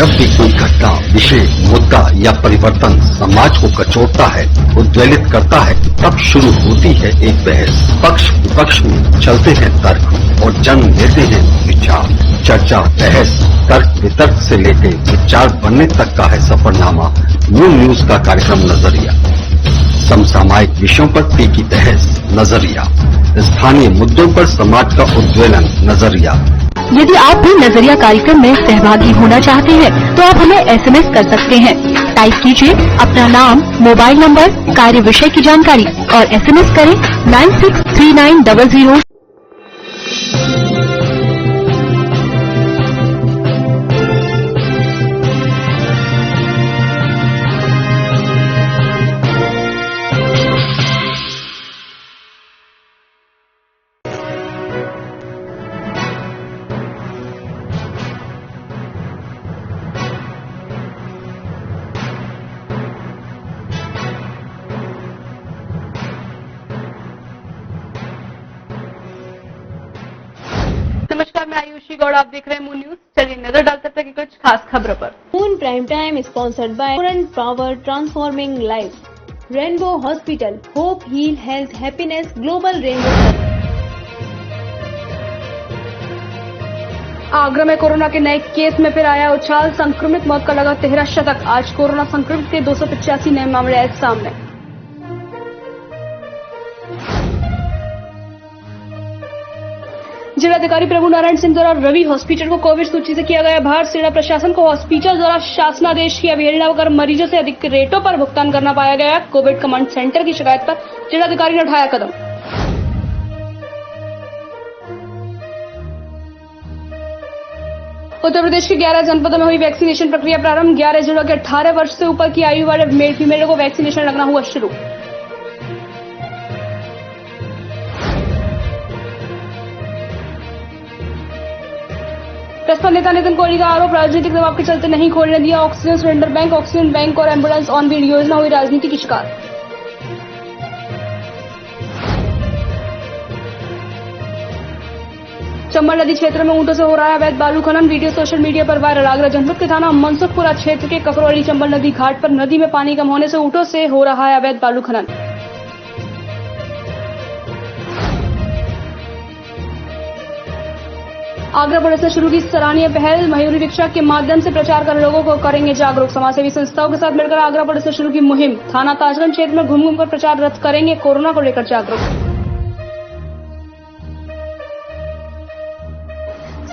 जब भी कोई घटना, विषय, मुद्दा या परिवर्तन समाज को कचोटता है, उद्वेलित करता है, तब शुरू होती है एक बहस। पक्ष विपक्ष में चलते हैं तर्क और जन्म लेते हैं विचार। चर्चा, बहस, तर्क वितर्क से लेकर विचार बनने तक का है सफरनामा न्यूज का कार्यक्रम नजरिया। समसामयिक विषयों पर तीखी बहस, नजरिया। स्थानीय मुद्दों पर समाज का उद्वेलन, नजरिया। यदि आप भी नजरिया कार्यक्रम में सहभागी होना चाहते हैं तो आप हमें एसएमएस कर सकते हैं। टाइप कीजिए अपना नाम, मोबाइल नंबर, कार्य विषय की जानकारी और एसएमएस करें 963900। नमस्कार, मैं आयुषी गौड़, आप देख रहे हैं मून न्यूज। चलिए नजर डालते हैं कुछ खास खबरों पर। Moon prime time sponsored by Current power transforming life, rainbow hospital, hope heal health happiness global rainbow. Agra में कोरोना के नए केस में फिर आया उछाल, संक्रमित मौत का लगा 13 शतक। आज कोरोना संक्रमित के 285 नए मामले आए सामने। जिलाधिकारी प्रभु नारायण सिंह द्वारा रवि हॉस्पिटल को कोविड सूची से किया गया बाहर। जिला प्रशासन को हॉस्पिटल द्वारा शासनादेश की अवहेलना कर मरीजों से अधिक रेटों पर भुगतान करना पाया गया। कोविड कमांड सेंटर की शिकायत पर जिलाधिकारी ने उठाया कदम। उत्तर प्रदेश के 11 जनपदों में हुई वैक्सीनेशन प्रक्रिया प्रारंभ। 11 जिलों के 18 वर्ष से ऊपर की आयु वाले मेल फीमेल को वैक्सीनेशन लगना हुआ शुरू। बसपा नेता नितिन कोहली का आरोप, राजनीतिक दबाव के चलते नहीं खोलने दिया oxygen cylinder bank. Oxygen bank और एम्बुलेंस ऑन व्हील योजना हुई राजनीति की शिकार। चंबल नदी क्षेत्र में ऊंटों से हो रहा है अवैध बालू खनन। वीडियो सोशल मीडिया पर वायरल। आगरा जनपद के थाना मनसुखपुरा क्षेत्र के ककरौली चंबल नदी घाट पर नदी में पानी कम होने से ऊंटों से हो रहा है अवैध बालू खनन। आगरा पुलिस ने शुरू की सराहनीय पहल, मयूरी रिक्शा के माध्यम से प्रचार कर लोगों को करेंगे जागरूक। समाजसेवी संस्थाओं के साथ मिलकर आगरा पुलिस ने शुरू की मुहिम। थाना ताजगंज क्षेत्र में घूम घूम कर प्रचार रथ करेंगे कोरोना को लेकर जागरूक।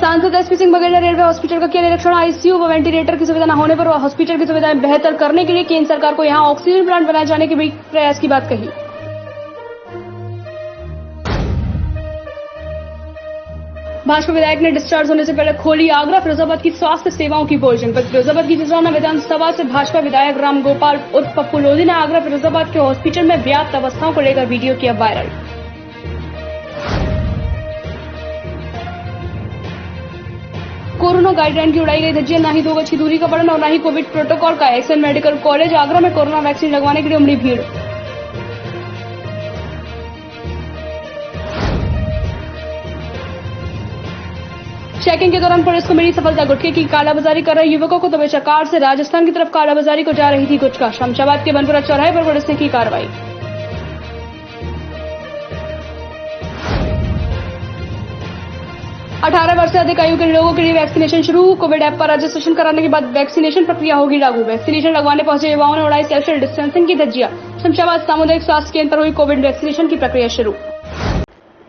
सांसद एसपी सिंह बघेल ने रेलवे हॉस्पिटल का किया निरीक्षण। आईसीयू व वेंटिलेटर की सुविधा न होने पर हॉस्पिटल की सुविधाएं बेहतर करने के लिए केंद्र सरकार को यहां ऑक्सीजन प्लांट बनाए जाने के भी प्रयास की बात कही। भाजपा विधायक ने डिस्चार्ज होने से पहले खोली आगरा फिरोजाबाद की स्वास्थ्य सेवाओं की पोल। जनपद फिरोजाबाद की जिसाना विधानसभा से भाजपा विधायक राम गोपाल उर्फ पप्पू लोधी ने आगरा फिरोजाबाद के हॉस्पिटल में व्याप्त अवस्थाओं को लेकर वीडियो किया वायरल। कोरोना गाइडलाइन की उड़ाई गई धज्जियां, न ही 2 गज की दूरी का पालन और न ही कोविड प्रोटोकॉल का। एक्सेल मेडिकल कॉलेज आगरा में कोरोना वैक्सीन लगवाने के लिए उमड़ी भीड़। चेकिंग के दौरान पुलिस को मिली सफलता। गुटखे की कालाबाजारी कर रहे युवकों को तबेचा कार से राजस्थान की तरफ कालाबाजारी को जा रही थी गुटखा। शमशाबाद के बनपुरा चौराहे पर पुलिस ने की कार्रवाई। अठारह वर्ष से अधिक आयु के लोगों के लिए वैक्सीनेशन शुरू। कोविड ऐप पर रजिस्ट्रेशन कराने के बाद वैक्सीनेशन प्रक्रिया होगी लागू। वैक्सीनेशन लगवाने पहुंचे युवाओं ने उड़ाई सोशल डिस्टेंसिंग की धज्जियां। शमशाबाद सामुदायिक स्वास्थ्य केंद्र पर हुई कोविड वैक्सीनेशन की प्रक्रिया शुरू।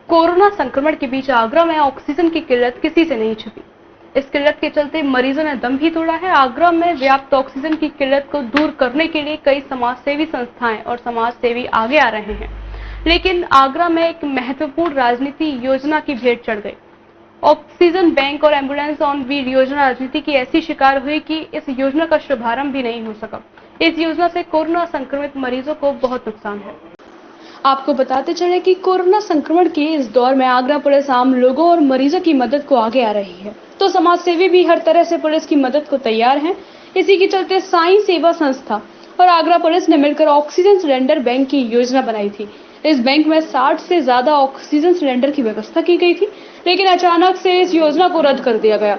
कोरोना संक्रमण के बीच आगरा में ऑक्सीजन की किल्लत किसी से नहीं छुपी। इस किल्लत के चलते मरीजों ने दम भी तोड़ा है। आगरा में व्याप्त ऑक्सीजन की किल्लत को दूर करने के लिए कई समाजसेवी संस्थाएं और समाजसेवी आगे आ रहे हैं, लेकिन आगरा में एक महत्वपूर्ण राजनीति योजना की भेंट चढ़ गई। ऑक्सीजन बैंक और एम्बुलेंस ऑन व्हील योजना राजनीति की ऐसी शिकार हुई कि इस योजना का शुभारंभ भी नहीं हो सका। इस योजना से कोरोना संक्रमित मरीजों को बहुत नुकसान है। आपको बताते चले कि कोरोना संक्रमण के इस दौर में आगरा पुलिस आम लोगों और मरीजों की मदद को आगे आ रही है, तो समाज सेवी भी हर तरह से पुलिस की मदद को तैयार हैं। इसी के चलते साई सेवा संस्था और आगरा पुलिस ने मिलकर ऑक्सीजन सिलेंडर बैंक की योजना बनाई थी। इस बैंक में 60 से ज्यादा ऑक्सीजन सिलेंडर की व्यवस्था की गई थी, लेकिन अचानक से इस योजना को रद्द कर दिया गया।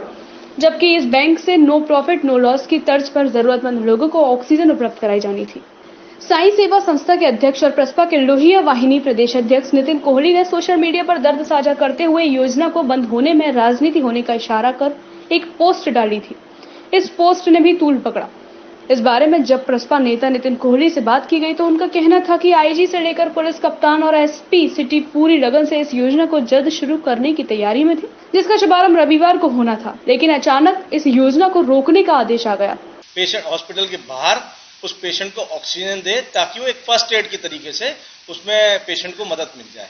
जबकि इस बैंक से नो प्रॉफिट नो लॉस की तर्ज पर जरूरतमंद लोगों को ऑक्सीजन उपलब्ध कराई जानी थी। साई सेवा संस्था के अध्यक्ष और प्रसपा के लोहिया वाहिनी प्रदेश अध्यक्ष नितिन कोहली ने सोशल मीडिया पर दर्द साझा करते हुए योजना को बंद होने में राजनीति होने का इशारा कर एक पोस्ट डाली थी। इस पोस्ट ने भी तूल पकड़ा। इस बारे में जब प्रसपा नेता नितिन कोहली से बात की गई तो उनका कहना था कि आईजी से लेकर पुलिस कप्तान और एसपी सिटी पूरी लगन से इस योजना को जल्द शुरू करने की तैयारी में थी, जिसका शुभारंभ रविवार को होना था, लेकिन अचानक इस योजना को रोकने का आदेश आ गया। पेशेंट हॉस्पिटल के बाहर उस पेशेंट को ऑक्सीजन दे ताकि वो एक फर्स्ट एड की तरीके से उसमें पेशेंट को मदद मिल जाए।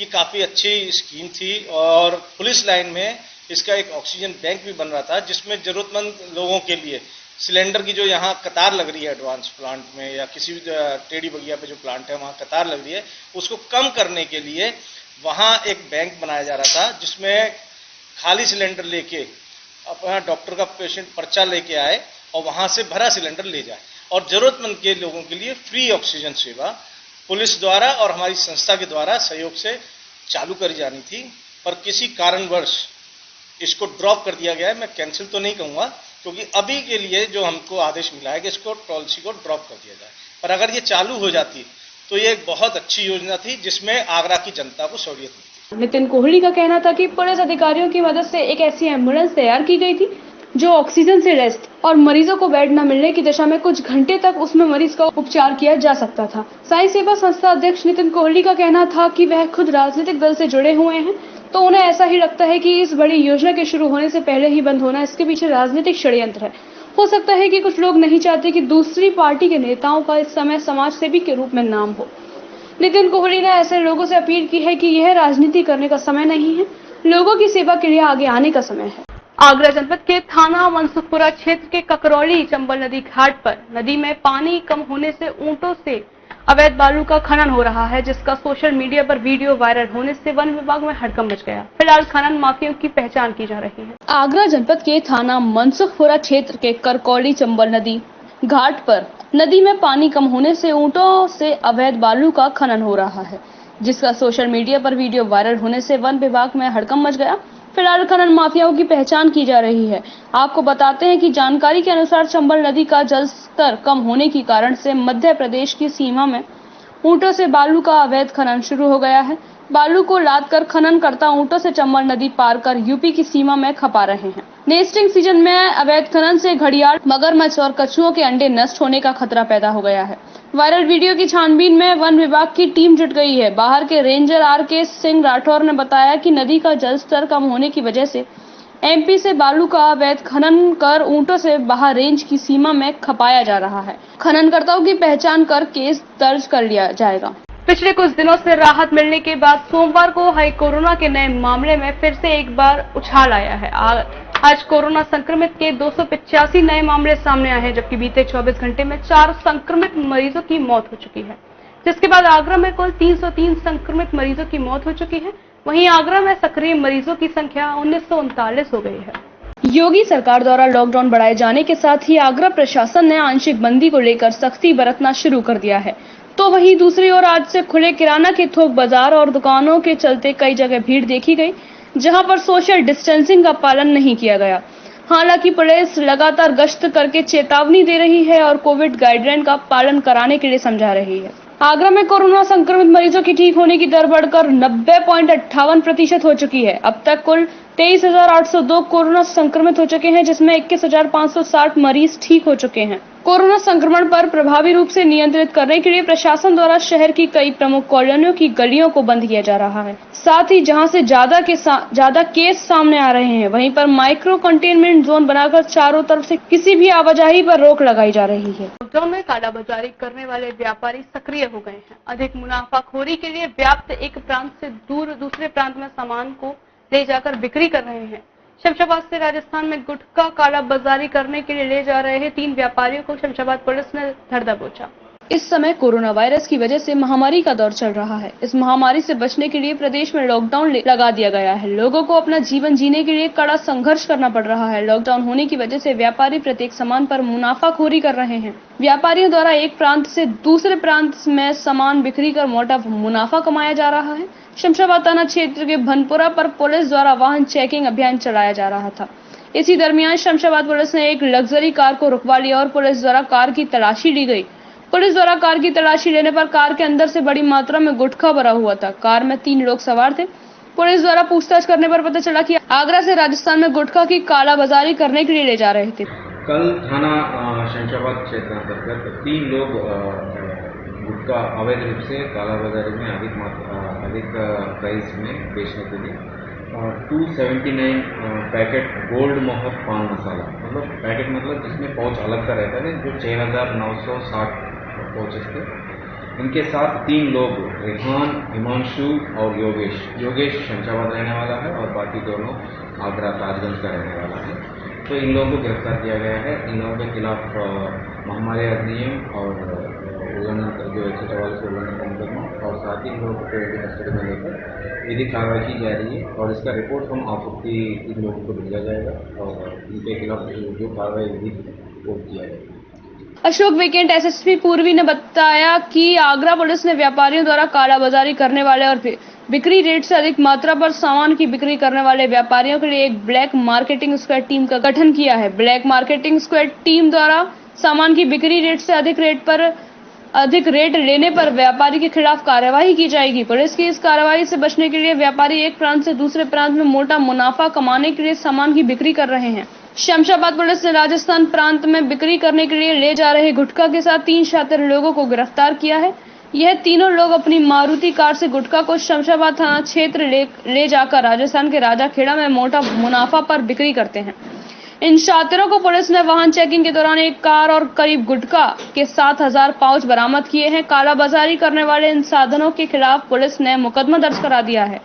ये काफी अच्छी स्कीम थी और पुलिस लाइन में इसका एक ऑक्सीजन बैंक भी बन रहा था, जिसमें जरूरतमंद लोगों के लिए सिलेंडर की जो यहाँ कतार लग रही है एडवांस प्लांट में या किसी भी टेढ़ी बगिया पे जो प्लांट है वहाँ कतार लग रही है, उसको कम करने के लिए वहाँ एक बैंक बनाया जा रहा था, जिसमें खाली सिलेंडर लेके अपना डॉक्टर का पेशेंट पर्चा लेके आए और वहाँ से भरा सिलेंडर ले जाए और जरूरतमंद के लोगों के लिए फ्री ऑक्सीजन सेवा पुलिस द्वारा और हमारी संस्था के द्वारा सहयोग से चालू करी जानी थी, पर किसी कारणवश इसको ड्रॉप कर दिया गया है। मैं कैंसिल तो नहीं कहूँगा, क्योंकि अभी के लिए जो हमको आदेश मिला है कि इसको पॉलिसी को ड्रॉप कर दिया जाए, पर अगर ये चालू हो जाती तो ये एक बहुत अच्छी योजना थी जिसमें आगरा की जनता को सहूलियत मिलती। नितिन कोहली का कहना था कि पुलिस अधिकारियों की मदद से एक ऐसी एम्बुलेंस तैयार की गई थी जो ऑक्सीजन से रेस्ट और मरीजों को बेड न मिलने की दशा में कुछ घंटे तक उसमें मरीज का उपचार किया जा सकता था। साई सेवा संस्था अध्यक्ष नितिन कोहली का कहना था कि वह खुद राजनीतिक दल से जुड़े हुए हैं, तो उन्हें ऐसा ही लगता है कि इस बड़ी योजना के शुरू होने से पहले ही बंद होना इसके पीछे राजनीतिक षड्यंत्र है। हो सकता है कि कुछ लोग नहीं चाहते कि दूसरी पार्टी के नेताओं का इस समय समाज सेवी के रूप में नाम हो। नितिन कोहली ने ऐसे लोगों से अपील की है कि यह राजनीति करने का समय नहीं है, लोगों की सेवा के लिए आगे आने का समय है। आगरा जनपद के थाना मनसुखपुरा क्षेत्र के ककरौली चंबल नदी घाट पर नदी में पानी कम होने से ऊंटों से अवैध बालू का खनन हो रहा है, जिसका सोशल मीडिया पर वीडियो वायरल होने से वन विभाग में हड़कंप मच गया। फिलहाल खनन माफियों की पहचान की जा रही है। आगरा जनपद के थाना मनसुखपुरा क्षेत्र के करकौली चंबल नदी घाट पर नदी में पानी कम होने से ऊंटों से अवैध बालू का खनन हो रहा है, जिसका सोशल मीडिया पर वीडियो वायरल होने से वन विभाग में हड़कंप मच गया। फिलहाल खनन माफियाओं की पहचान की जा रही है। आपको बताते हैं कि जानकारी के अनुसार चंबल नदी का जल स्तर कम होने के कारण से मध्य प्रदेश की सीमा में ऊंटों से बालू का अवैध खनन शुरू हो गया है। बालू को लाद कर खनन करता ऊंटों से चंबल नदी पार कर यूपी की सीमा में खपा रहे हैं। नेस्टिंग सीजन में अवैध खनन से घड़ियाल, मगरमच्छ और कछुओं के अंडे नष्ट होने का खतरा पैदा हो गया है। वायरल वीडियो की छानबीन में वन विभाग की टीम जुट गई है। बाहर के रेंजर आर.के. सिंह राठौर ने बताया कि नदी का जल स्तर कम होने की वजह से एमपी से बालू का अवैध खनन कर ऊंटों से बाहर रेंज की सीमा में खपाया जा रहा है। खननकर्ताओं की पहचान कर केस दर्ज कर लिया जाएगा। पिछले कुछ दिनों से राहत मिलने के बाद सोमवार को हाई कोरोना के नए मामले में फिर से एक बार उछाल आया है। आज कोरोना संक्रमित के 285 नए मामले सामने आए हैं, जबकि बीते 24 घंटे में 4 संक्रमित मरीजों की मौत हो चुकी है, जिसके बाद आगरा में कुल 303 संक्रमित मरीजों की मौत हो चुकी है। वहीं आगरा में सक्रिय मरीजों की संख्या 1939 हो गई है। योगी सरकार द्वारा लॉकडाउन बढ़ाए जाने के साथ ही आगरा प्रशासन ने आंशिक बंदी को लेकर सख्ती बरतना शुरू कर दिया है, तो वहीं दूसरी ओर आज से खुले किराना के थोक बाजार और दुकानों के चलते कई जगह भीड़ देखी गई, जहां पर सोशल डिस्टेंसिंग का पालन नहीं किया गया। हालांकि पुलिस लगातार गश्त करके चेतावनी दे रही है और कोविड गाइडलाइन का पालन कराने के लिए समझा रही है। आगरा में कोरोना संक्रमित मरीजों की ठीक होने की दर बढ़कर 90.58% हो चुकी है। अब तक कुल 23,802 कोरोना संक्रमित हो चुके हैं, जिसमें 21,560 मरीज ठीक हो चुके हैं। कोरोना संक्रमण पर प्रभावी रूप से नियंत्रित करने के लिए प्रशासन द्वारा शहर की कई प्रमुख कॉलोनियों की गलियों को बंद किया जा रहा है। साथ ही जहां से ज्यादा केस सामने आ रहे हैं, वहीं पर माइक्रो कंटेनमेंट जोन बनाकर चारों तरफ से किसी भी आवाजाही पर रोक लगाई जा रही है। लॉकडाउन में कालाबाजारी करने वाले व्यापारी सक्रिय हो गए हैं। अधिक मुनाफाखोरी के लिए व्याप्त एक प्रांत से दूसरे प्रांत में सामान को ले जाकर बिक्री कर रहे हैं। शमशाबाद से राजस्थान में गुटखा कालाबाजारी करने के लिए ले जा रहे 3 व्यापारियों को शमशाबाद पुलिस ने धर दबोचा। इस समय कोरोना वायरस की वजह से महामारी का दौर चल रहा है। इस महामारी से बचने के लिए प्रदेश में लॉकडाउन लगा दिया गया है। लोगों को अपना जीवन जीने के लिए कड़ा संघर्ष करना पड़ रहा है। लॉकडाउन होने की वजह से व्यापारी प्रत्येक सामान पर मुनाफाखोरी कर रहे हैं। व्यापारियों द्वारा एक प्रांत से दूसरे प्रांत में सामान बिक्री कर मोटा मुनाफा कमाया जा रहा है। शमशाबाद थाना क्षेत्र के भनपुरा पर पुलिस द्वारा वाहन चेकिंग अभियान चलाया जा रहा था। इसी दरमियान शमशाबाद पुलिस ने एक लग्जरी कार को रुकवा लिया और पुलिस द्वारा कार की तलाशी ली गई। पुलिस द्वारा कार की तलाशी लेने पर कार के अंदर से बड़ी मात्रा में गुटखा भरा हुआ था। कार में 3 लोग सवार थे। पुलिस द्वारा पूछताछ करने पर पता चला कि आगरा से राजस्थान में गुटखा की कालाबाजारी करने के लिए ले जा रहे थे। कल थाना शमशाबाद क्षेत्र अंतर्गत 3 लोग गुटखा अवैध रूप से कालाबाजारी में अधिक प्राइस में बेचने के लिए 279 पैकेट गोल्ड मोहर पान मसाला, मतलब पैकेट मतलब जिसमें पाउच अलग का रहता है, जो 6,960 पाउचेस थे। इनके साथ 3 लोग रेहान, हिमांशु और योगेश शमशाबाद रहने वाला है और बाकी दोनों आगरा ताजगंज का रहने वाला है। तो इन लोगों को गिरफ्तार किया गया है। इन लोगों के खिलाफ महामारी अधिनियम और उल्लंघन जो 144 उल्लंघन का मुकदमा और साथ ही इन लोगों को प्रिवेंटिव कस्टडी में लेकर विधिक कार्रवाई की जा रही है और इसका रिपोर्ट हम आपूर्ति इन लोगों को भेजा जाएगा और इनके खिलाफ जो कार्रवाई विधिक वो किया जाएगा। अशोक वेकेंट एसएसपी पूर्वी ने बताया कि आगरा पुलिस ने व्यापारियों द्वारा कालाबाजारी करने वाले और बिक्री रेट से अधिक मात्रा पर सामान की बिक्री करने वाले व्यापारियों के लिए एक ब्लैक मार्केटिंग स्क्वाड टीम का गठन किया है। ब्लैक मार्केटिंग स्क्वाड टीम द्वारा सामान की बिक्री रेट से अधिक रेट लेने पर व्यापारी के खिलाफ कार्यवाही की जाएगी। पुलिस की इस कार्यवाही से बचने के लिए व्यापारी एक प्रांत से दूसरे प्रांत में मोटा मुनाफा कमाने के लिए सामान की बिक्री कर रहे हैं। शमशाबाद पुलिस ने राजस्थान प्रांत में बिक्री करने के लिए ले जा रहे गुटखा के साथ 3 शातिर लोगों को गिरफ्तार किया है। यह तीनों लोग अपनी मारुति कार से गुटखा को शमशाबाद थाना क्षेत्र ले जाकर राजस्थान के राजाखेड़ा में मोटा मुनाफा पर बिक्री करते हैं। इन शातिरों को पुलिस ने वाहन चेकिंग के दौरान एक कार और करीब गुटखा के 7,000 पाउच बरामद किए हैं। कालाबाजारी करने वाले इन साधनों के खिलाफ पुलिस ने मुकदमा दर्ज करा दिया है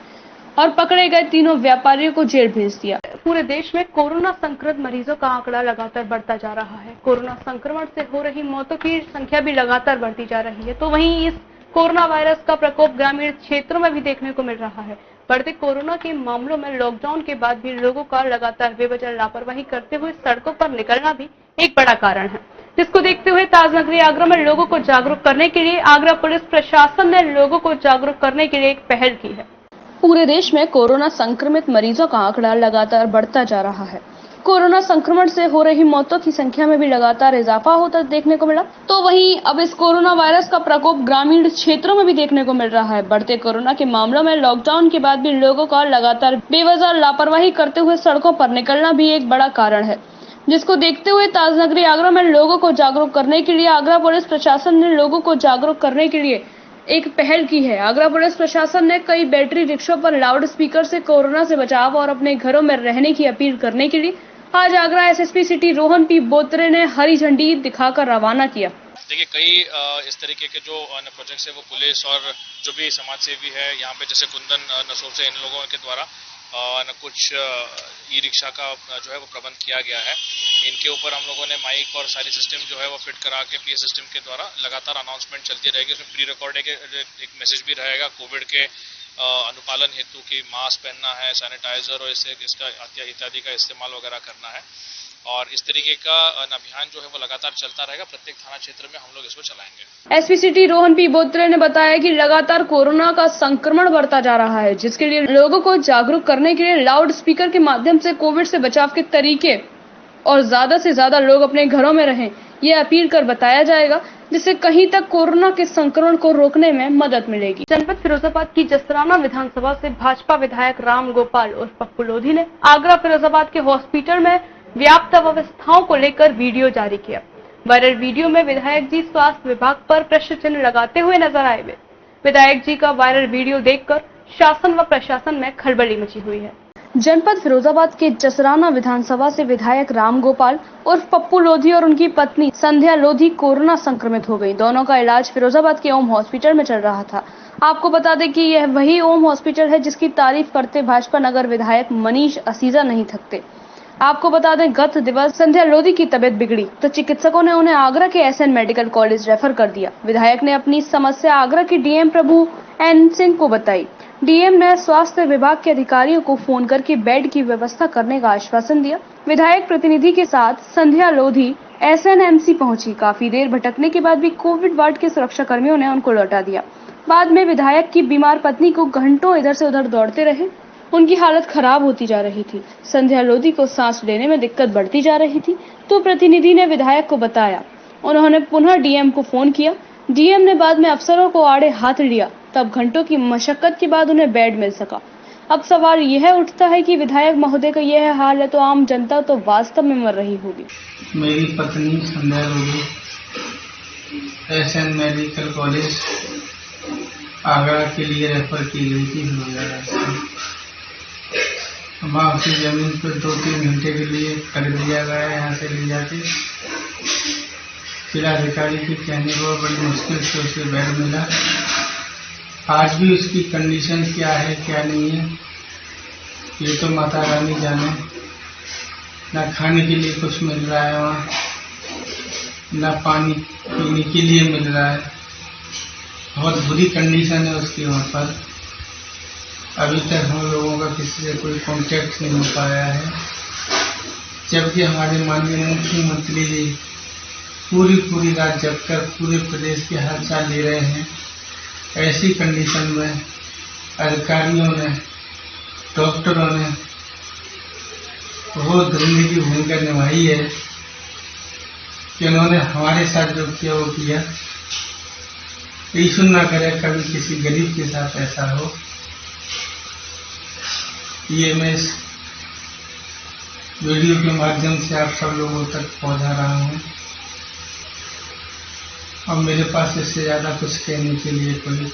और पकड़े गए तीनों व्यापारियों को जेल भेज दिया। पूरे देश में कोरोना संक्रमित मरीजों का आंकड़ा लगातार बढ़ता जा रहा है। कोरोना संक्रमण से हो रही मौतों की संख्या भी लगातार बढ़ती जा रही है। तो वहीं इस कोरोना वायरस का प्रकोप ग्रामीण क्षेत्रों में भी देखने को मिल रहा है। बढ़ते कोरोना के मामलों में लॉकडाउन के बाद भी लोगों का लगातार बेवजह लापरवाही करते हुए सड़कों पर निकलना भी एक बड़ा कारण है, जिसको देखते हुए ताजनगरी आगरा में लोगों को जागरूक करने के लिए आगरा पुलिस प्रशासन ने लोगों को जागरूक करने के लिए एक पहल की है। पूरे देश में कोरोना संक्रमित मरीजों का आंकड़ा लगातार बढ़ता जा रहा है। कोरोना संक्रमण से हो रही मौतों की संख्या में भी लगातार इजाफा होता देखने को मिला। तो वहीं अब इस कोरोना वायरस का प्रकोप ग्रामीण क्षेत्रों में भी देखने को मिल रहा है। बढ़ते कोरोना के मामलों में लॉकडाउन के बाद भी लोगों का लगातार बेवजह लापरवाही करते हुए सड़कों पर निकलना भी एक बड़ा कारण है, जिसको देखते हुए ताजनगरी आगरा में लोगों को जागरूक करने के लिए आगरा पुलिस प्रशासन ने लोगों को जागरूक करने के लिए एक पहल की है। आगरा पुलिस प्रशासन ने कई बैटरी रिक्शों पर लाउड स्पीकर से कोरोना से बचाव और अपने घरों में रहने की अपील करने के लिए आज Agra SSP city Rohan P Botre ने हरी झंडी दिखाकर रवाना किया। देखिए, कई इस तरीके के जो प्रोजेक्ट्स है वो पुलिस और जो भी समाज सेवी है यहाँ पे, जैसे कुंदन नसोर से इन लोगों के द्वारा कुछ ई रिक्शा का जो है वो प्रबंध किया गया है। इनके ऊपर हम लोगों ने माइक और सारी सिस्टम जो है वो फिट करा के पीए सिस्टम के द्वारा लगातार अनाउंसमेंट चलती रहेगी। उसमें प्री रिकॉर्डेड एक मैसेज भी रहेगा कोविड के अनुपालन हेतु की मास्क पहनना है, सैनिटाइजर और इसका इत्यादि का इस्तेमाल वगैरह करना है। और इस तरीके का अभियान जो है वो लगातार चलता रहेगा। प्रत्येक थाना क्षेत्र में हम लोग इसको चलाएंगे। SP city Rohan P Botre ने बताया कि लगातार कोरोना का संक्रमण बढ़ता जा रहा है, जिसके लिए लोगों को जागरूक करने के लिए लाउड स्पीकर के माध्यम से कोविड से बचाव के तरीके और ज्यादा से ज्यादा लोग अपने घरों में रहें, ये अपील कर बताया जाएगा, जिससे कहीं तक कोरोना के संक्रमण को रोकने में मदद मिलेगी। जनपद फिरोजाबाद की जसराना विधानसभा से भाजपा विधायक राम गोपाल और पप्पू लोधी ने आगरा फिरोजाबाद के हॉस्पिटल में व्याप्त अव्यवस्थाओं को लेकर वीडियो जारी किया। वायरल वीडियो में विधायक जी स्वास्थ्य विभाग पर प्रश्न चिन्ह लगाते हुए नजर आए। विधायक जी का वायरल वीडियो देखकर शासन व प्रशासन में खलबली मची हुई है। जनपद फिरोजाबाद के जसराना विधानसभा से विधायक राम गोपाल और पप्पू लोधी और उनकी पत्नी संध्या लोधी कोरोना संक्रमित हो गयी। दोनों का इलाज फिरोजाबाद के ओम हॉस्पिटल में चल रहा था। आपको बता दें कि यह वही ओम हॉस्पिटल है जिसकी तारीफ करते भाजपा नगर विधायक मनीष असीजा नहीं थकते। आपको बता दें, गत दिवस संध्या लोधी की तबीयत बिगड़ी तो चिकित्सकों ने उन्हें आगरा के एसएन मेडिकल कॉलेज रेफर कर दिया। विधायक ने अपनी समस्या आगरा के डीएम प्रभु एन सिंह को बताई। डीएम ने स्वास्थ्य विभाग के अधिकारियों को फोन करके बेड की व्यवस्था करने का आश्वासन दिया। विधायक प्रतिनिधि के साथ संध्या लोधी एसएनएमसी पहुंची। काफी देर भटकने के बाद भी कोविड वार्ड के सुरक्षा कर्मियों ने उनको लौटा दिया। बाद में विधायक की बीमार पत्नी को घंटों इधर से उधर दौड़ते रहे उनकी हालत खराब होती जा रही थी। संध्या लोधी को सांस लेने में दिक्कत बढ़ती जा रही थी, तो प्रतिनिधि ने विधायक को बताया। उन्होंने पुनः डीएम को फोन किया। डीएम ने बाद में अफसरों को आड़े हाथ लिया, तब घंटों की मशक्कत के बाद उन्हें बेड मिल सका। अब सवाल यह उठता है कि विधायक महोदय का यह हाल है तो आम जनता तो वास्तव में मर रही होगी। मेरी पत्नी Sandhya Lodhi SN medical college Agra के लिए रेफर की गई थी। वहाँ उसी जमीन पर 2-3 घंटे के लिए कर दिया गया, यहाँ से ले जाके जिलाधिकारी के कहने पर बड़ी मुश्किल से उसे बेड मिला। आज भी उसकी कंडीशन क्या है क्या नहीं है ये तो माता रानी जाने। न खाने के लिए कुछ मिल रहा है वहाँ, न पानी पीने के लिए मिल रहा है। बहुत बुरी कंडीशन है उसकी वहाँ पर। अभी तक हम लोगों का किसी से कोई कांटेक्ट नहीं हो पाया है, जबकि हमारे माननीय मुख्यमंत्री जी पूरी रात जगकर पूरे प्रदेश के हालचाल ले रहे हैं। ऐसी कंडीशन में अधिकारियों ने, डॉक्टरों ने बहुत धर्मी की भूमिका निभाई है कि उन्होंने हमारे साथ जो किया वो किया। ईश्वर ना करे कभी किसी गरीब के साथ ऐसा हो। ये मैं इस वीडियो के माध्यम से आप सब लोगों तक पहुंचा रहा हूँ। और मेरे पास इससे ज्यादा कुछ कहने के लिए कोई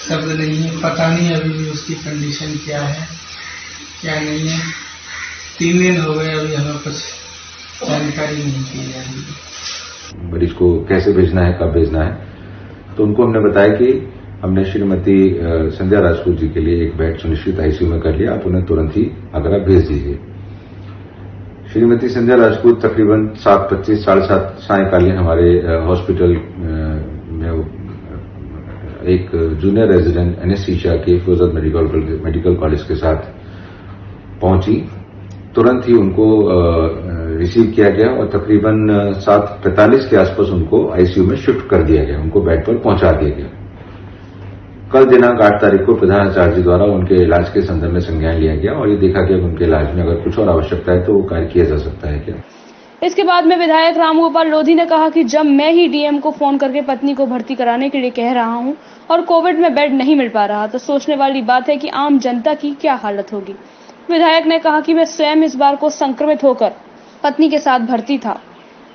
शब्द नहीं है। पता नहीं अभी भी उसकी कंडीशन क्या है क्या नहीं है। 3 दिन हो गए, अभी हमें कुछ जानकारी नहीं दी जा रही। मरीज को कैसे भेजना है, कब भेजना है, तो उनको हमने बताया कि हमने श्रीमती संध्या राजपूत जी के लिए एक बेड सुनिश्चित आईसीयू में कर लिया, आप उन्हें तुरंत ही आगरा भेज दीजिए। श्रीमती संध्या राजपूत तकरीबन 7:25 साढ़े 7 सायकालीन हमारे हॉस्पिटल में एक जूनियर रेजिडेंट एनेस्थीसिया के फिरोजाबाद मेडिकल कॉलेज के साथ पहुंची। तुरंत ही उनको रिसीव किया गया और तकरीबन 7:45 के आसपास उनको आईसीयू में शिफ्ट कर दिया गया, उनको बेड पर पहुंचा दिया गया। कल दिनांक 8 तारीख को प्रधानाचार्य जी द्वारा उनके इलाज के संदर्भ में संज्ञान लिया गया और ये देखा गया कि उनके इलाज में अगर कुछ और आवश्यकता है तो वो कार्य किया जा सकता है क्या। इसके बाद में विधायक रामगोपाल लोधी ने कहा कि जब मैं ही डीएम को फोन करके पत्नी को भर्ती कराने के लिए कह रहा हूं और कोविड में बेड नहीं मिल पा रहा, तो सोचने वाली बात है कि आम जनता की क्या हालत होगी। विधायक ने कहा कि मैं स्वयं इस बार को संक्रमित होकर पत्नी के साथ भर्ती था।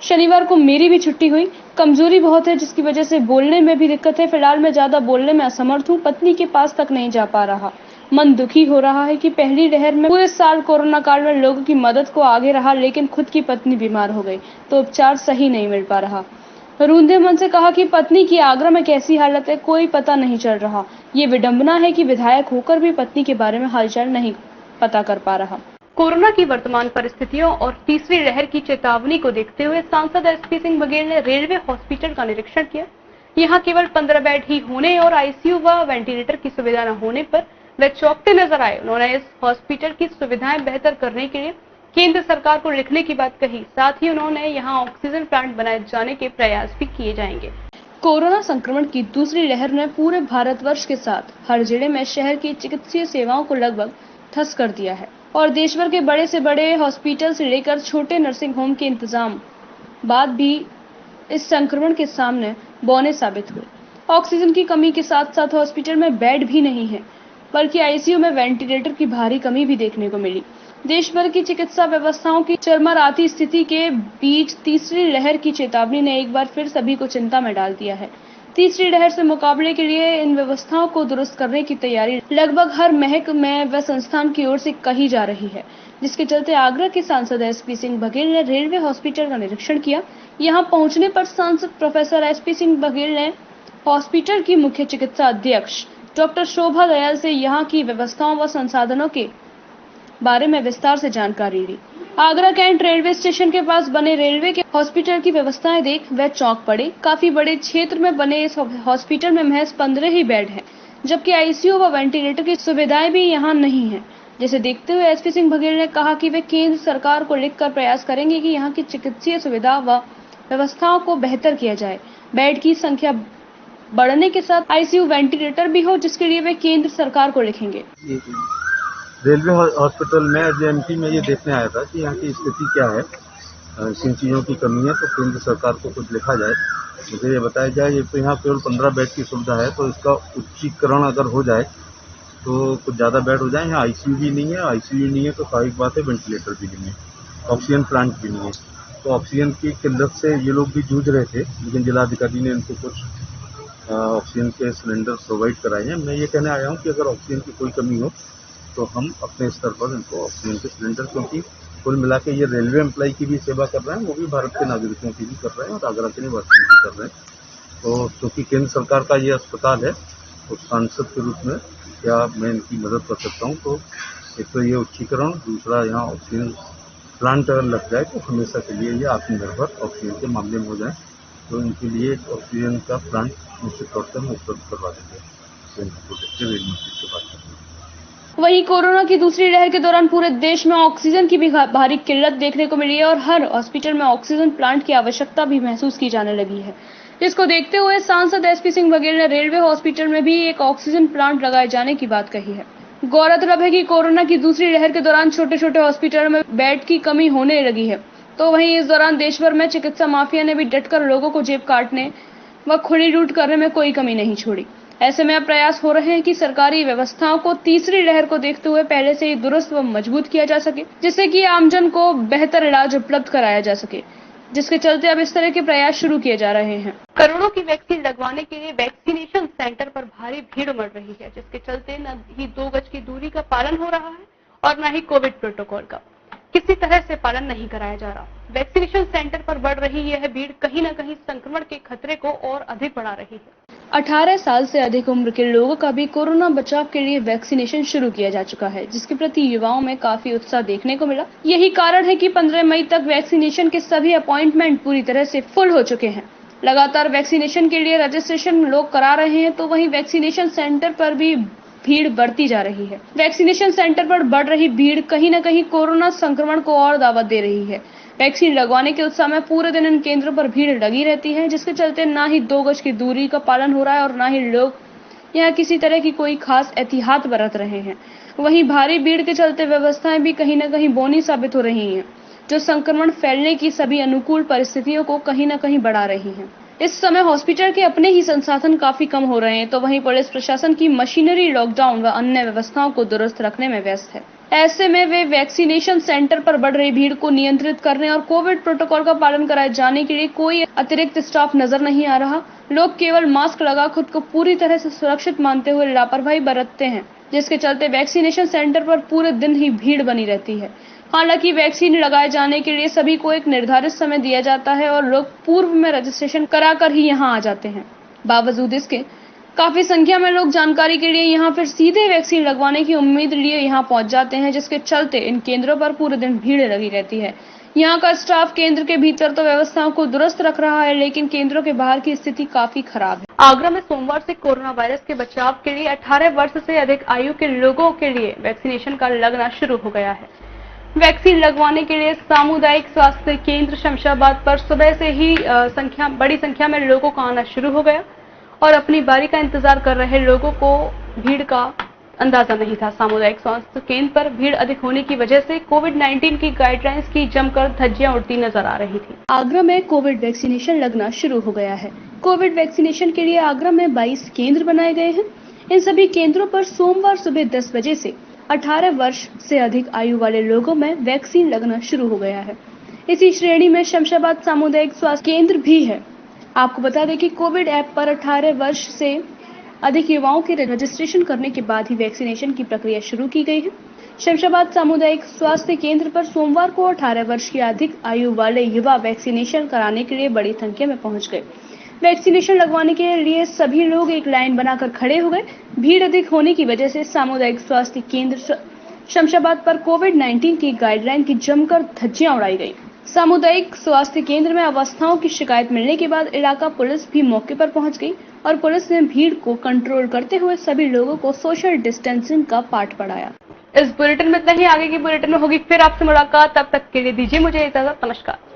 शनिवार को मेरी भी छुट्टी हुई। कमजोरी बहुत है जिसकी वजह से बोलने में भी दिक्कत है। फिलहाल मैं ज्यादा बोलने में असमर्थ हूँ, पत्नी के पास तक नहीं जा पा रहा। मन दुखी हो रहा है कि पहली लहर में पूरे साल कोरोना काल में लोगों की मदद को आगे रहा, लेकिन खुद की पत्नी बीमार हो गई तो उपचार सही नहीं मिल पा रहा। रूंधे मन से कहा कि पत्नी की आगरा में कैसी हालत है कोई पता नहीं चल रहा। ये विडंबना है कि विधायक होकर भी पत्नी के बारे में हालचाल नहीं पता कर पा रहा। कोरोना की वर्तमान परिस्थितियों और तीसरी लहर की चेतावनी को देखते हुए सांसद एसपी सिंह बघेल ने रेलवे हॉस्पिटल का निरीक्षण किया। यहां केवल 15 बेड ही होने और आईसीयू व वेंटिलेटर की सुविधा न होने पर वे चौंकते नजर आए। उन्होंने इस हॉस्पिटल की सुविधाएं बेहतर करने के लिए केंद्र सरकार को लिखने की बात कही। साथ ही उन्होंने यहां ऑक्सीजन प्लांट बनाए जाने के प्रयास भी किए जाएंगे। कोरोना संक्रमण की दूसरी लहर ने पूरे भारतवर्ष के साथ हर जिले में शहर की चिकित्सीय सेवाओं को लगभग ठस कर दिया है और देश भर के बड़े से बड़े हॉस्पिटल से लेकर छोटे नर्सिंग होम के इंतजाम बाद भी इस संक्रमण के सामने बौने साबित हुए। ऑक्सीजन की कमी के साथ साथ हॉस्पिटल में बेड भी नहीं है, बल्कि आईसीयू में वेंटिलेटर की भारी कमी भी देखने को मिली। देश भर की चिकित्सा व्यवस्थाओं की चरमराती स्थिति के बीच तीसरी लहर की चेतावनी ने एक बार फिर सभी को चिंता में डाल दिया है। तीसरी लहर से मुकाबले के लिए इन व्यवस्थाओं को दुरुस्त करने की तैयारी लगभग हर महकमे व संस्थान की ओर से कही जा रही है, जिसके चलते आगरा के सांसद एसपी सिंह बघेल ने रेलवे हॉस्पिटल का निरीक्षण किया। यहां पहुंचने पर सांसद प्रोफेसर एसपी सिंह बघेल ने हॉस्पिटल की मुख्य चिकित्सा अध्यक्ष डॉक्टर शोभा दयाल से यहां की व्यवस्थाओं व संसाधनों के बारे में विस्तार से जानकारी ली। आगरा कैंट रेलवे स्टेशन के पास बने रेलवे के हॉस्पिटल की व्यवस्थाएं देख वह चौंक पड़े। काफी बड़े क्षेत्र में बने इस हॉस्पिटल में महज 15 ही बेड हैं, जबकि आईसीयू व वेंटिलेटर की सुविधाएं भी यहां नहीं है। जिसे देखते हुए एसपी सिंह बघेल ने कहा कि वे केंद्र सरकार को लिखकर प्रयास करेंगे कि यहां की चिकित्सीय सुविधा व व्यवस्थाओं को बेहतर किया जाए। बेड की संख्या बढ़ने के साथ आईसीयू वेंटिलेटर भी हो, जिसके लिए वे केंद्र सरकार को लिखेंगे। रेलवे हॉस्पिटल में एजेएमटी में ये देखने आया था कि यहाँ की स्थिति क्या है, किन चीज़ों की कमी है, तो केंद्र सरकार को कुछ लिखा जाए, मुझे ये बताया जाए। ये तो यहाँ केवल 15 बेड की सुविधा है, तो इसका उच्चीकरण अगर हो जाए तो कुछ ज़्यादा बेड हो जाए। यहाँ आईसीयू भी नहीं है, आईसीयू नहीं है तो स्वाभाविक बात है वेंटिलेटर भी नहीं है, ऑक्सीजन प्लांट भी नहीं है। तो ऑक्सीजन की किल्लत से ये लोग भी जूझ रहे थे, लेकिन जिलाधिकारी ने इनको कुछ ऑक्सीजन के सिलेंडर प्रोवाइड कराए हैं। मैं ये कहने आया हूँ कि अगर ऑक्सीजन की कोई कमी हो तो हम अपने स्तर पर इनको ऑक्सीजन के सिलेंडर, क्योंकि कुल मिला के ये रेलवे एम्प्लॉय की भी सेवा कर रहे हैं, वो भी भारत के नागरिकों की भी कर रहे हैं और आगरा के निवासियों की कर रहे हैं। तो क्योंकि केंद्र सरकार का ये अस्पताल है, तो सांसद के रूप में क्या मैं इनकी मदद कर सकता हूँ। तो एक तो ये उच्चीकरण, दूसरा यहाँ ऑक्सीजन प्लांट अगर लग जाए तो हमेशा के लिए ये आत्मनिर्भर ऑक्सीजन के मामले में हो जाए, तो इनके लिए ऑक्सीजन का प्लांट निश्चित तौर से हम उपलब्ध करवा देंगे। रेल मंत्री से बात करते हैं। वहीं कोरोना की दूसरी लहर के दौरान पूरे देश में ऑक्सीजन की भी भारी किल्लत देखने को मिली है और हर हॉस्पिटल में ऑक्सीजन प्लांट की आवश्यकता भी महसूस की जाने लगी है। जिसको देखते हुए सांसद एसपी सिंह बघेल ने रेलवे हॉस्पिटल में भी एक ऑक्सीजन प्लांट लगाए जाने की बात कही है। गौरतलब है कि कोरोना की दूसरी लहर के दौरान छोटे छोटे हॉस्पिटल में बेड की कमी होने लगी है, तो वहीं इस दौरान देश भर में चिकित्सा माफिया ने भी डटकर लोगों को जेब काटने व खुली लूट करने में कोई कमी नहीं छोड़ी। ऐसे में अब प्रयास हो रहे हैं कि सरकारी व्यवस्थाओं को तीसरी लहर को देखते हुए पहले से ही दुरुस्त व मजबूत किया जा सके, जिससे कि आमजन को बेहतर इलाज उपलब्ध कराया जा सके, जिसके चलते अब इस तरह के प्रयास शुरू किए जा रहे हैं। करोड़ों की वैक्सीन लगवाने के लिए वैक्सीनेशन सेंटर पर भारी भीड़ उमड़ रही है, जिसके चलते न ही 2 गज की दूरी का पालन हो रहा है और न ही कोविड प्रोटोकॉल का किसी तरह से पालन नहीं कराया जा रहा। वैक्सीनेशन सेंटर पर बढ़ रही यह भीड़ कहीं न कहीं संक्रमण के खतरे को और अधिक बढ़ा रही है। 18 साल से अधिक उम्र के लोगों का भी कोरोना बचाव के लिए वैक्सीनेशन शुरू किया जा चुका है, जिसके प्रति युवाओं में काफी उत्साह देखने को मिला। यही कारण है कि 15 मई तक वैक्सीनेशन के सभी अपॉइंटमेंट पूरी तरह से फुल हो चुके हैं। लगातार वैक्सीनेशन के लिए रजिस्ट्रेशन लोग करा रहे हैं, तो वहीं वैक्सीनेशन सेंटर पर भी भीड़ बढ़ती जा रही है। वैक्सीनेशन सेंटर पर बढ़ रही भीड़ कहीं न कहीं कोरोना संक्रमण को और दावत दे रही है। वैक्सीन लगवाने के उत्साह में पूरे दिन इन केंद्रों पर भीड़ लगी रहती है, जिसके चलते ना ही 2 गज की दूरी का पालन हो रहा है और ना ही लोग यहाँ किसी तरह की कोई खास एहतियात बरत रहे हैं। वहीं भारी भीड़ के चलते व्यवस्थाएं भी कहीं न कहीं बौनी साबित हो रही हैं, जो संक्रमण फैलने की सभी अनुकूल परिस्थितियों को कहीं न कहीं बढ़ा रही हैं। इस समय हॉस्पिटल के अपने ही संसाधन काफी कम हो रहे हैं, तो वहीं पुलिस प्रशासन की मशीनरी लॉकडाउन व अन्य व्यवस्थाओं को दुरुस्त रखने में व्यस्त है। ऐसे में वे वैक्सीनेशन सेंटर पर बढ़ रही भीड़ को नियंत्रित करने और कोविड प्रोटोकॉल का पालन कराए जाने के लिए कोई अतिरिक्त स्टाफ नजर नहीं आ रहा। लोग केवल मास्क लगा खुद को पूरी तरह से सुरक्षित मानते हुए लापरवाही बरतते हैं, जिसके चलते वैक्सीनेशन सेंटर पर पूरे दिन ही भीड़ बनी रहती है। हालांकि वैक्सीन लगाए जाने के लिए सभी को एक निर्धारित समय दिया जाता है और लोग पूर्व में रजिस्ट्रेशन कराकर ही यहां आ जाते हैं। बावजूद इसके काफी संख्या में लोग जानकारी के लिए यहां फिर सीधे वैक्सीन लगवाने की उम्मीद लिए यहां पहुंच जाते हैं, जिसके चलते इन केंद्रों पर पूरे दिन भीड़ लगी रहती है। यहां का स्टाफ केंद्र के भीतर तो व्यवस्थाओं को दुरुस्त रख रहा है, लेकिन केंद्रों के बाहर की स्थिति काफी खराब है। आगरा में सोमवार से कोरोना वायरस के बचाव के लिए 18 वर्ष से अधिक आयु के लोगों के लिए वैक्सीनेशन का लगना शुरू हो गया है। वैक्सीन लगवाने के लिए सामुदायिक स्वास्थ्य केंद्र शमशाबाद पर सुबह से ही बड़ी संख्या में लोगों का आना शुरू हो गया और अपनी बारी का इंतजार कर रहे लोगों को भीड़ का अंदाजा नहीं था। सामुदायिक स्वास्थ्य केंद्र पर भीड़ अधिक होने की वजह से कोविड-19 की गाइडलाइंस की जमकर धज्जियां उड़ती नजर आ रही थी। आगरा में कोविड वैक्सीनेशन लगना शुरू हो गया है। कोविड वैक्सीनेशन के लिए आगरा में 22 केंद्र बनाए गए हैं। इन सभी केंद्रों पर सोमवार सुबह 10 बजे से 18 वर्ष से अधिक आयु वाले लोगों में वैक्सीन लगना शुरू हो गया है। इसी श्रेणी में शमशाबाद सामुदायिक स्वास्थ्य केंद्र भी है। आपको बता दें कि कोविड ऐप पर 18 वर्ष से अधिक युवाओं के रजिस्ट्रेशन करने के बाद ही वैक्सीनेशन की प्रक्रिया शुरू की गई है। शमशाबाद सामुदायिक स्वास्थ्य केंद्र पर सोमवार को 18 वर्ष की अधिक आयु वाले युवा वैक्सीनेशन कराने के लिए बड़ी संख्या में पहुंच गए। वैक्सीनेशन लगवाने के लिए सभी लोग एक लाइन बनाकर खड़े हो गए। भीड़ अधिक होने की वजह से सामुदायिक स्वास्थ्य केंद्र शमशाबाद पर कोविड-19 की गाइडलाइन की जमकर धज्जियां उड़ाई गई। सामुदायिक स्वास्थ्य केंद्र में अवस्थाओं की शिकायत मिलने के बाद इलाका पुलिस भी मौके पर पहुंच गई और पुलिस ने भीड़ को कंट्रोल करते हुए सभी लोगों को सोशल डिस्टेंसिंग का पाठ पढ़ाया। इस बुलेटिन में इतना ही। आगे की बुलेटिन में होगी फिर आपसे मुलाकात। तब तक के लिए दीजिए मुझे इजाजत। नमस्कार।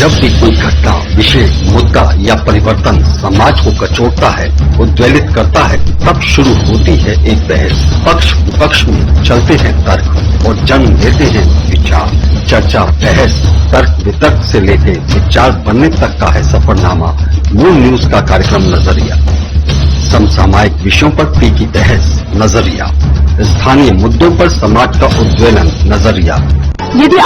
जब भी कोई घटना, विषय, मुद्दा या परिवर्तन समाज को कचोटता है, उद्वेलित करता है, तब शुरू होती है एक बहस। पक्ष विपक्ष में चलते हैं तर्क और जन्म लेते हैं विचार। चर्चा, बहस, तर्क वितर्क से लेकर विचार बनने तक का है सफरनामा मूल न्यूज का कार्यक्रम नजरिया। समसामयिक विषयों पर तीखी बहस, नजरिया। स्थानीय मुद्दों पर समाज का उद्वेलन, नजरिया। यदि